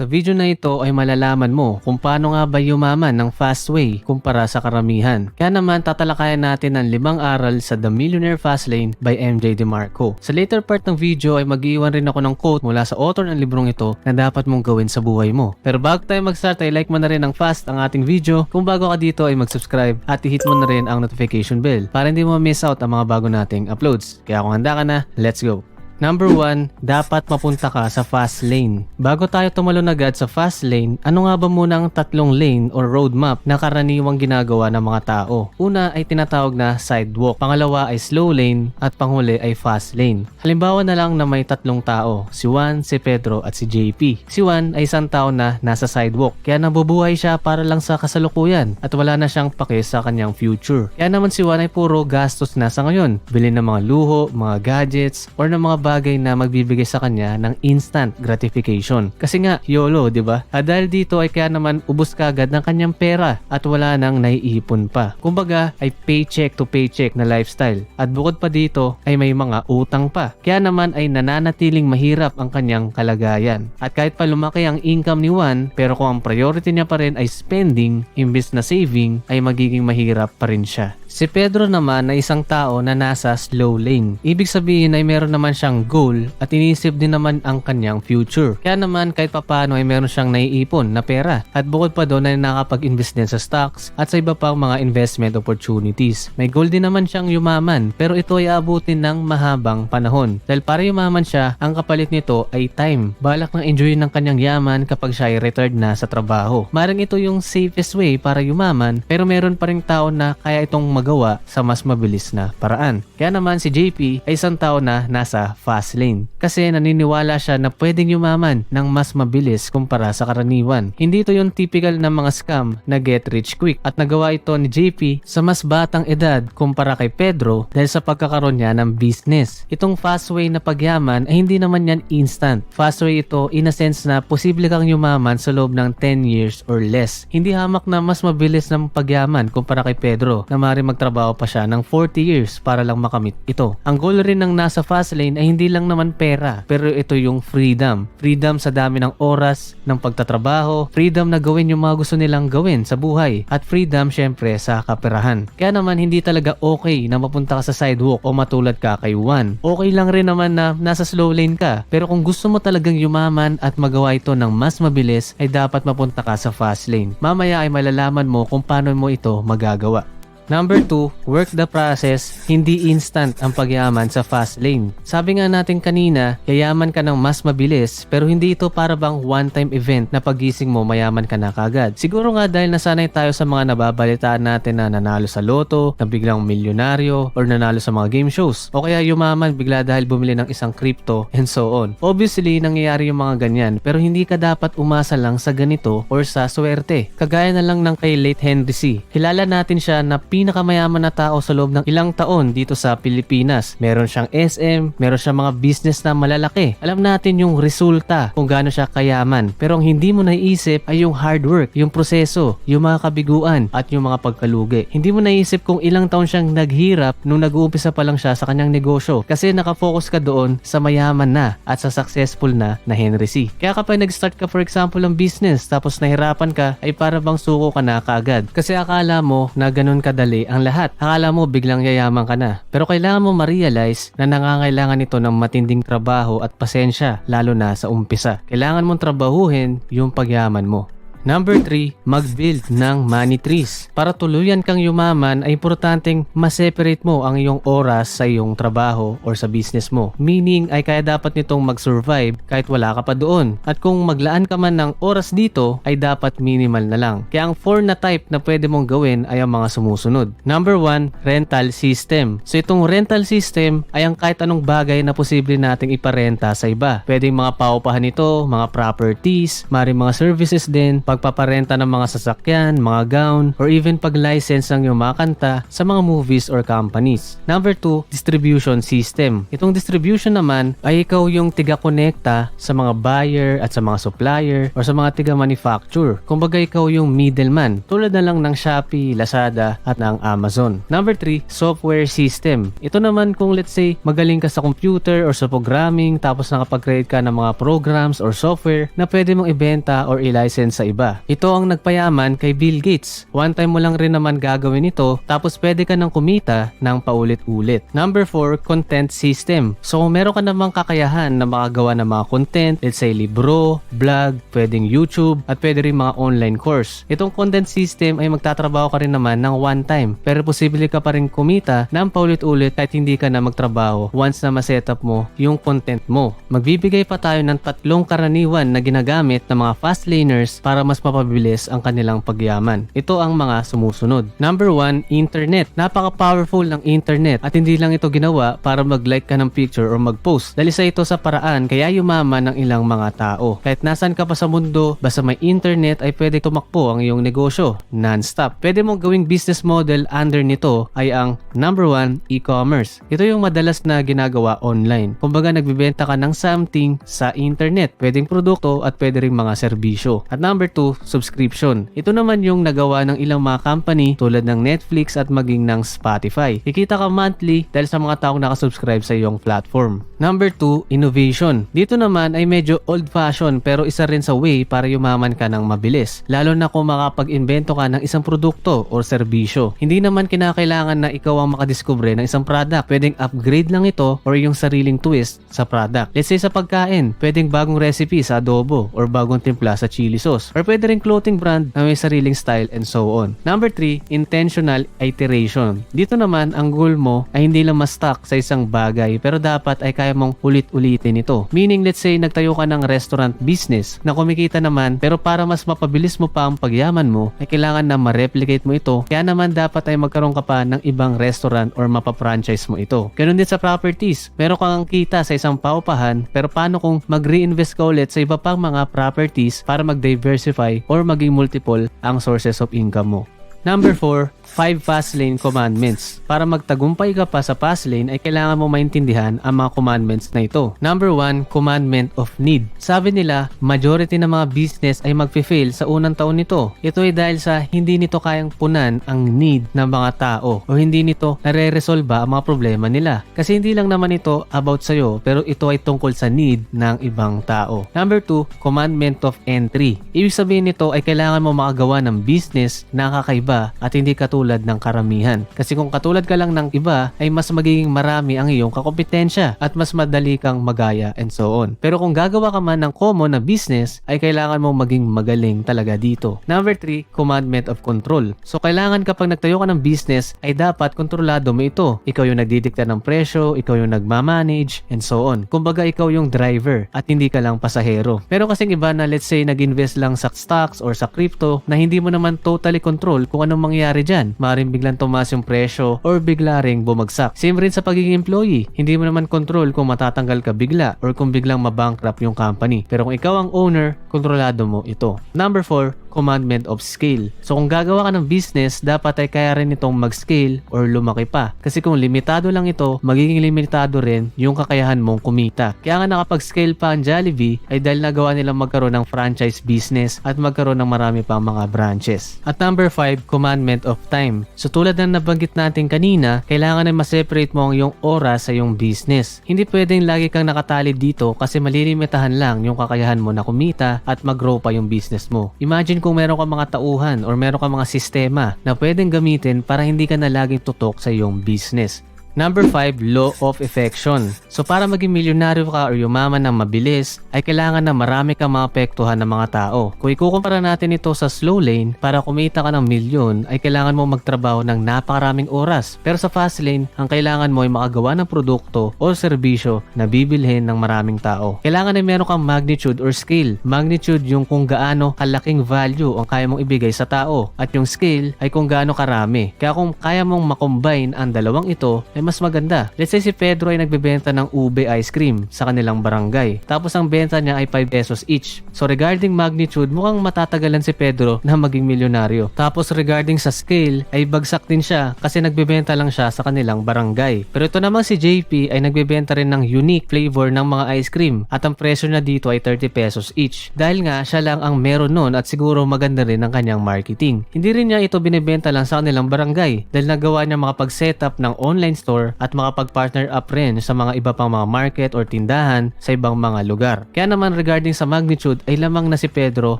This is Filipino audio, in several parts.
Sa video na ito ay malalaman mo kung paano nga ba yumaman ng fast way kumpara sa karamihan. Kaya naman tatalakayan natin ang 5 aral sa The Millionaire Fastlane by MJ DeMarco. Sa later part ng video ay mag-iwan rin ako ng quote mula sa author ng librong ito na dapat mong gawin sa buhay mo. Pero bago tayo mag-start ay like mo na rin ng fast ang ating video. Kung bago ka dito ay mag-subscribe at i-hit mo na rin ang notification bell para hindi mo miss out ang mga bago nating uploads. Kaya kung handa ka na, let's go! Number 1, dapat mapunta ka sa fast lane. Bago tayo tumalon agad sa fast lane, ano nga ba muna ang tatlong lane or roadmap na karaniwang ginagawa ng mga tao? Una ay tinatawag na sidewalk, pangalawa ay slow lane, at panghuli ay fast lane. Halimbawa na lang na may tatlong tao, si Juan, si Pedro at si JP. Si Juan ay isang tao na nasa sidewalk, kaya nabubuhay siya para lang sa kasalukuyan at wala na siyang pake sa kanyang future. Kaya naman si Juan ay puro gastos na sa ngayon, bilhin ng mga luho, mga gadgets, or ng mga bagay na magbibigay sa kanya ng instant gratification. Kasi nga, YOLO, di ba? At dahil dito ay kaya naman ubos kagad ng kanyang pera at wala nang naiipon pa. Kumbaga ay paycheck to paycheck na lifestyle. At bukod pa dito ay may mga utang pa. Kaya naman ay nananatiling mahirap ang kanyang kalagayan. At kahit pa lumaki ang income ni Juan, pero kung ang priority niya pa rin ay spending imbes na saving, ay magiging mahirap pa rin siya. Si Pedro naman ay isang tao na nasa slow lane. Ibig sabihin ay meron naman siyang goal at inisip din naman ang kanyang future. Kaya naman kahit papano ay meron siyang naiipon na pera. At bukod pa doon ay nakapag-invest din sa stocks at sa iba pang mga investment opportunities. May goal din naman siyang yumaman, pero ito ay abutin ng mahabang panahon. Dahil para yumaman siya, ang kapalit nito ay time. Balak ng enjoy ng kanyang yaman kapag siya ay retired na sa trabaho. Maring ito yung safest way para yumaman, pero meron pa ring tao na kaya itong magawa sa mas mabilis na paraan. Kaya naman si JP ay isang tao na nasa fast lane kasi naniniwala siya na pwedeng yumaman ng mas mabilis kumpara sa karaniwan. Hindi ito yung typical na mga scam na get rich quick at nagawa ito ni JP sa mas batang edad kumpara kay Pedro dahil sa pagkakaroon niya ng business. Itong fast way na pagyaman ay hindi naman yan instant. Fast way ito in a sense na posible kang yumaman sa loob ng 10 years or less. Hindi hamak na mas mabilis ng pagyaman kumpara kay Pedro na maaari magtrabaho pa siya ng 40 years para lang makamit ito. Ang goal rin ng nasa fast lane ay hindi lang naman pera, pero ito yung freedom. Freedom sa dami ng oras ng pagtatrabaho, freedom na gawin yung mga gusto nilang gawin sa buhay, at freedom syempre sa kaperahan. Kaya naman hindi talaga okay na mapunta ka sa sidewalk o matulad ka kay Juan. Okay lang rin naman na nasa slow lane ka, pero kung gusto mo talagang yumaman at magawa ito ng mas mabilis ay dapat mapunta ka sa fast lane. Mamaya ay malalaman mo kung paano mo ito magagawa. Number 2, work the process, hindi instant ang pagyaman sa fast lane. Sabi nga natin kanina, yayaman ka ng mas mabilis pero hindi ito para bang one-time event na pagising mo mayaman ka na kagad. Siguro nga dahil nasanay tayo sa mga nababalitaan natin na nanalo sa loto, na biglang milyonaryo, or nanalo sa mga game shows. O kaya yumaman bigla dahil bumili ng isang crypto and so on. Obviously, nangyayari yung mga ganyan pero hindi ka dapat umasa lang sa ganito or sa swerte. Kagaya na lang ng kay late Henry C. Kilala natin siya na pinakamayaman na tao sa loob ng ilang taon dito sa Pilipinas. Meron siyang SM, meron siyang mga business na malalaki. Alam natin yung resulta kung gaano siya kayaman. Pero ang hindi mo naiisip ay yung hard work, yung proseso, yung mga kabiguan at yung mga pagkalugi. Hindi mo naiisip kung ilang taon siyang naghirap nung nag-uumpisa pa lang siya sa kanyang negosyo kasi nakafocus ka doon sa mayaman na at sa successful na Henry C. Kaya kapag nag-start ka for example ng business tapos nahirapan ka ay para bang suko ka na kaagad. Kasi akala mo na ganun kadali ang lahat. Akala mo biglang yayaman ka na. Pero kailangan mo ma-realize na nangangailangan ito ng matinding trabaho at pasensya lalo na sa umpisa. Kailangan mong trabahuhin yung pagyaman mo. Number 3, mag-build ng money trees. Para tuluyan kang yumaman ay importanteng ma-separate mo ang iyong oras sa iyong trabaho or sa business mo. Meaning ay kaya dapat nitong mag-survive kahit wala ka pa doon. At kung maglaan ka man ng oras dito ay dapat minimal na lang. Kaya ang 4 na type na pwede mong gawin ay ang mga sumusunod. Number 1, rental system. So itong rental system ay ang kahit anong bagay na posible nating iparenta sa iba. Pwedeng mga paupahan ito, mga properties, maaaring mga services din, pagpaparenta ng mga sasakyan, mga gown, or even pag-license ng iyong mga kanta sa mga movies or companies. Number 2, distribution system. Itong distribution naman ay ikaw yung tiga-konekta sa mga buyer at sa mga supplier or sa mga tiga-manufacture. Kumbaga ikaw yung middleman, tulad na lang ng Shopee, Lazada at ng Amazon. Number 3, software system. Ito naman kung let's say magaling ka sa computer or sa programming tapos nakapag-create ka ng mga programs or software na pwede mong ibenta or i-license sa iba. Ito ang nagpayaman kay Bill Gates. One time mo lang rin naman gagawin ito tapos pwede ka nang kumita ng paulit-ulit. Number 4, content system. So kung meron ka namang kakayahan na makagawa ng mga content, let's say libro, blog, pwedeng YouTube at pwede rin mga online course. Itong content system ay magtatrabaho ka rin naman ng one time pero posible ka pa rin kumita ng paulit-ulit kahit hindi ka na magtrabaho once na ma-setup mo yung content mo. Magbibigay pa tayo ng 3 karaniwan na ginagamit ng mga fast laners para mas mapabilis ang kanilang pagyaman. Ito ang mga sumusunod. Number 1, internet. Napaka-powerful ng internet at hindi lang ito ginawa para mag-like ka ng picture or mag-post. Dahil sa ito sa paraan kaya yumaman ng ilang mga tao. Kahit nasan ka pa sa mundo, basta may internet ay pwede tumakbo ang iyong negosyo non-stop. Pwede mong gawing business model under nito ay ang number 1, e-commerce. Ito yung madalas na ginagawa online. Kumbaga nagbibenta ka ng something sa internet. Pwedeng produkto at pwede ring mga serbisyo. At number 2, subscription. Ito naman yung nagawa ng ilang mga company tulad ng Netflix at maging ng Spotify. Kikita ka monthly dahil sa mga taong nakasubscribe sa iyong platform. Number 2, innovation. Dito naman ay medyo old-fashioned pero isa rin sa way para yumaman ka ng mabilis. Lalo na kung makapag-invento ka ng isang produkto o serbisyo. Hindi naman kinakailangan na ikaw ang makadiskubre ng isang product. Pwedeng upgrade lang ito or yung sariling twist sa product. Let's say sa pagkain, pwedeng bagong recipe sa adobo or bagong timpla sa chili sauce. Or pwede rin clothing brand na may sariling style and so on. Number 3, intentional iteration. Dito naman, ang goal mo ay hindi lang ma-stuck sa isang bagay pero dapat ay kaya mong ulit-ulitin ito. Meaning, let's say, nagtayo ka ng restaurant business na kumikita naman pero para mas mapabilis mo pa ang pagyaman mo ay kailangan na ma-replicate mo ito. Kaya naman dapat ay magkaroon ka pa ng ibang restaurant or mapa-franchise mo ito. Ganun din sa properties. Meron kang kita sa isang paupahan pero paano kung mag-reinvest ka ulit sa iba pang mga properties para mag-diversify or maging multiple ang sources of income mo. Number 4, 5 fast lane commandments. Para magtagumpay ka pa sa fast lane ay kailangan mo maintindihan ang mga commandments na ito. Number 1, commandment of need. Sabi nila, majority ng mga business ay magfe-fail sa unang taon nito. Ito ay dahil sa hindi nito kayang punan ang need ng mga tao o hindi nito nare-resolba ang mga problema nila. Kasi hindi lang naman ito about sa'yo pero ito ay tungkol sa need ng ibang tao. Number 2, commandment of entry. Ibig sabihin nito ay kailangan mo makagawa ng business na kakaiba at hindi katulad ng karamihan. Kasi kung katulad ka lang ng iba, ay mas magiging marami ang iyong kakompetensya at mas madali kang magaya and so on. Pero kung gagawa ka man ng common na business, ay kailangan mong maging magaling talaga dito. Number 3, commandment of control. So kailangan kapag nagtayo ka ng business, ay dapat kontrolado mo ito. Ikaw yung nagdidikta ng presyo, ikaw yung nagmamanage and so on. Kumbaga ikaw yung driver at hindi ka lang pasahero. Pero kasing iba na let's say nag-invest lang sa stocks or sa crypto na hindi mo naman totally control kung anong mangyayari dyan. Maring biglang tumaas yung presyo or bigla ring bumagsak. Same rin sa pagiging employee. Hindi mo naman control kung matatanggal ka bigla or kung biglang mabankrupt yung company. Pero kung ikaw ang owner, kontrolado mo ito. Number 4, commandment of scale. So kung gagawa ka ng business, dapat ay kaya rin itong mag-scale or lumaki pa. Kasi kung limitado lang ito, magiging limitado rin yung kakayahan mong kumita. Kaya nga nakapag-scale pa ang Jollibee ay dahil nagawa nilang magkaroon ng franchise business at magkaroon ng marami pang mga branches. At number 5, commandment of time. So tulad ng nabanggit natin kanina, kailangan ay ma-separate mo ang iyong oras sa iyong business. Hindi pwedeng lagi kang nakatali dito kasi malilimitahan lang yung kakayahan mo na kumita at mag-grow pa yung business mo. Imagine kung meron ka mga tauhan or meron ka mga sistema na pwedeng gamitin para hindi ka na laging tutok sa iyong business. Number 5, law of affection. So para maging milyonaryo ka or yumaman ng mabilis, ay kailangan na marami kang maapektuhan ng mga tao. Kung ikukumpara natin ito sa slow lane, para kumita ka ng milyon, ay kailangan mo magtrabaho ng napakaraming oras. Pero sa fast lane, ang kailangan mo ay makagawa ng produkto o serbisyo na bibilhin ng maraming tao. Kailangan ay meron kang magnitude or scale. Magnitude yung kung gaano kalaking value ang kaya mong ibigay sa tao. At yung scale ay kung gaano karami. Kaya kung kaya mong makombine ang dalawang ito, ay ay mas maganda. Let's say si Pedro ay nagbebenta ng ube ice cream sa kanilang barangay. Tapos ang benta niya ay 5 pesos each. So regarding magnitude, mukhang matatagalan si Pedro na maging milyonaryo. Tapos regarding sa scale, ay bagsak din siya kasi nagbebenta lang siya sa kanilang barangay. Pero ito namang si JP ay nagbebenta rin ng unique flavor ng mga ice cream at ang presyo na dito ay 30 pesos each. Dahil nga siya lang ang meron nun at siguro maganda rin ang kanyang marketing. Hindi rin niya ito binibenta lang sa kanilang barangay dahil nagawa niya makapag-setup ng online store at makapag-partner up rin sa mga iba pang mga market or tindahan sa ibang mga lugar. Kaya naman regarding sa magnitude ay lamang na si Pedro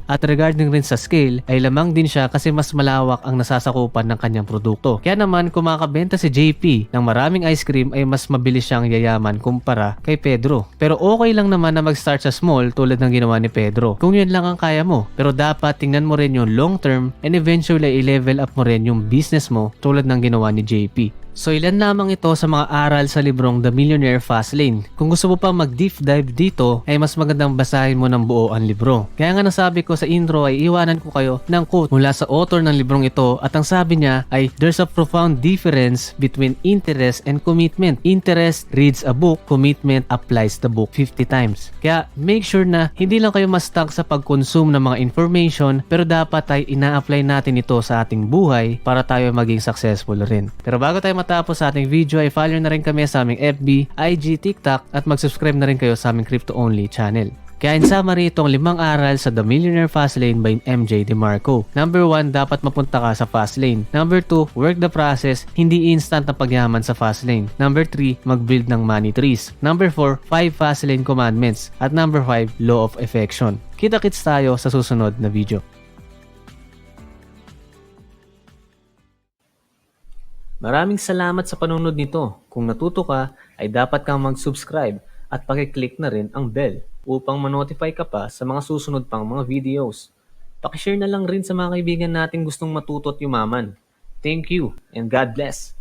at regarding rin sa scale ay lamang din siya kasi mas malawak ang nasasakupan ng kanyang produkto. Kaya naman kung makakabenta si JP ng maraming ice cream ay mas mabilis siyang yayaman kumpara kay Pedro. Pero okay lang naman na mag-start sa small tulad ng ginawa ni Pedro kung yun lang ang kaya mo. Pero dapat tingnan mo rin yung long term and eventually i-level up mo rin yung business mo tulad ng ginawa ni JP. So ilan lamang ito sa mga aral sa librong The Millionaire Fastlane. Kung gusto mo pa mag-deep dive dito ay mas magandang basahin mo ng buo ang libro. Kaya nga nasabi ko sa intro ay iwanan ko kayo ng quote mula sa author ng librong ito at ang sabi niya ay there's a profound difference between interest and commitment. Interest reads a book, commitment applies the book 50 times. Kaya make sure na hindi lang kayo ma-stuck sa pag-consume ng mga information pero dapat ay ina-apply natin ito sa ating buhay para tayo maging successful rin. Pero bago tayo matapos sa ating video ay follow na rin kami sa aming FB, IG, TikTok at mag-subscribe na rin kayo sa aming crypto only channel. Kaya in summary, itong 5 aral sa The Millionaire Fastlane by MJ DeMarco. Number 1, dapat mapunta ka sa Fastlane. Number 2, work the process, hindi instant na pagyaman sa Fastlane. Number 3, mag-build ng money trees. Number 4, 5 Fastlane commandments. At number 5, law of affection. Kita-kits tayo sa susunod na video. Maraming salamat sa panunod nito. Kung natuto ka, ay dapat kang mag-subscribe at pakiclick na rin ang bell upang ma-notify ka pa sa mga susunod pang mga videos. Pakishare na lang rin sa mga kaibigan nating gustong matuto at yumaman. Thank you and God bless!